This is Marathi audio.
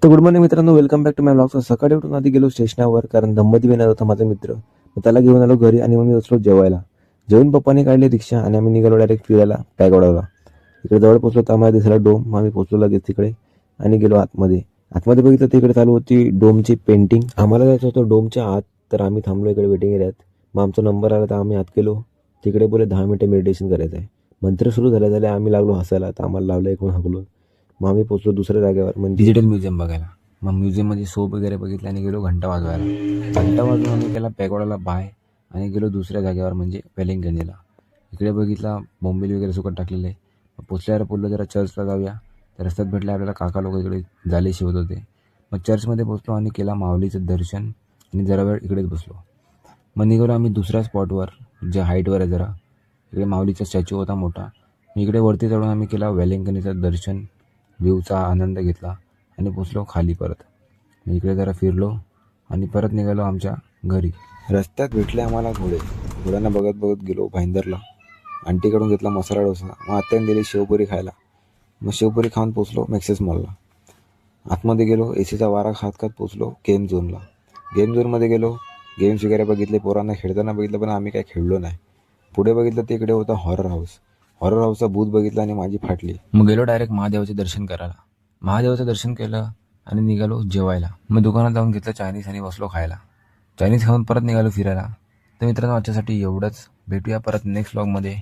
तर गुड मॉर्निंग मित्रांनो, welcome back to my blog. सकाळी उठून आधी गेलो स्टेशनावर, कारण दंपती येणार होता माझा मित्र. मग त्याला घेऊन आलो घरी आणि मग मी बसलो जेवायला. जेवून पप्पाने काढली रिक्षा आणि आम्ही निघालो डायरेक्ट फिरायला पॅगोडाला. इकडे जवळ पोहोचलो तर आम्हाला दिसला डोम. मग आम्ही पोहोचलो लगेच तिकडे आणि गेलो आतमध्ये. आतमध्ये बघितलं तिकडे चालू होती डोमची पेंटिंग. आम्हाला जायचं होतं डोमच्या आत, तर आम्ही थांबलो इकडे वेटिंग एरियात. मग आमचा नंबर आला तर आम्ही आत गेलो. तिकडे बोले 10 मिनिटं मेडिटेशन करायचं आहे. मंत्र सुरू झाले आम्ही लागलो हसायला, तर आम्हाला लावलं एकूण हकलून. मग आम्ही पोहोचलो दुसऱ्या जागेवर, म्हणजे डिजिटल म्युझियम बघायला. मग म्युझियममध्ये शो वगैरे बघितला आणि गेलो घंटा वाजवायला. घंटा वाजवून आम्ही केला पॅगोडाला बाय आणि गेलो दुसऱ्या जागेवर, म्हणजे वेलिंगटनला. इकडे बघितला बोंबील वगैरे सुकट टाकलेले. पोचल्यावर बोललो जरा चर्चला जाऊया. तर रस्त्यात भेटले आपल्याला काका लोक इकडे जाले शिवत होते. मग चर्चमध्ये पोचलो आणि केला माऊलीचं दर्शन आणि जरा वेळ इकडेच बसलो. मग निघालो आम्ही दुसऱ्या स्पॉटवर, जे हाईटवर आहे जरा. इकडे माऊलीचा स्टॅच्यू होता मोठा. इकडे वरती चढून आम्ही केला वेलिंगटनचं दर्शन, व्ह्यूचा आनंद घेतला आणि पोचलो खाली परत. मी इकडे जरा फिरलो आणि परत निघालो आमच्या घरी. रस्त्यात भेटले आम्हाला घोडे. घोड्यांना बघत बघत गेलो भाईंदरला. आंटीकडून घेतला मसाला डोसा. मग आत्याने दिली शेवपुरी खायला. मग शेवपुरी खाऊन पोचलो मॅक्सेस मॉलला. आतमध्ये गेलो, एसीचा वारा खात खात पोचलो गेम झोनला. गेम झोनमध्ये गेलो, गेम्स वगैरे बघितले, पोरांना खेळताना बघितलं, पण आम्ही काय खेळलो नाही. पुढे बघितलं ते इकडे होता हॉरर हाऊस. हॉरर हाऊसचा भूत बघितला आणि माझी फाटली. मग गेलो डायरेक्ट महादेवाचे दर्शन करायला. महादेवाचं दर्शन केलं आणि निघालो जेवायला. मग दुकानात जाऊन घेतलं चायनीज आणि बसलो खायला. चायनीज खाऊन परत निघालो फिरायला. तर मित्रांनो, आजच्यासाठी एवढंच. भेटूया परत नेक्स्ट व्लॉगमध्ये.